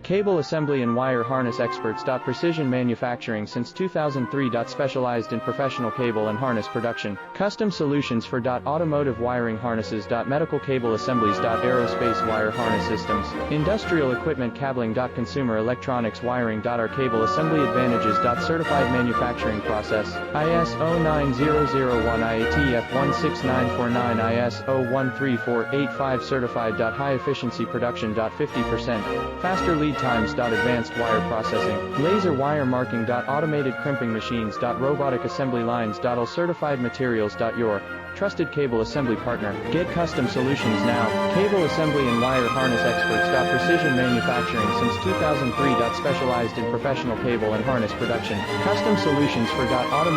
Cable assembly and wire harness experts. Precision manufacturing since 2003. Specialized in professional cable and harness production. Custom solutions for automotive wiring harnesses. Medical cable assemblies. Aerospace wire harness systems. Industrial equipment cabling. Consumer electronics wiring. Our cable assembly advantages. Certified manufacturing process. ISO 9001 IATF 16949 ISO 13485 certified. High efficiency production. 50% faster lead times. Advanced wire processing. Laser wire marking. Automated crimping machines. Robotic assembly lines. All certified materials. Your trusted cable assembly partner. Get custom solutions now. Cable assembly and wire harness experts. Precision manufacturing since 2003. Specialized in professional cable and harness production. Custom solutions for automotive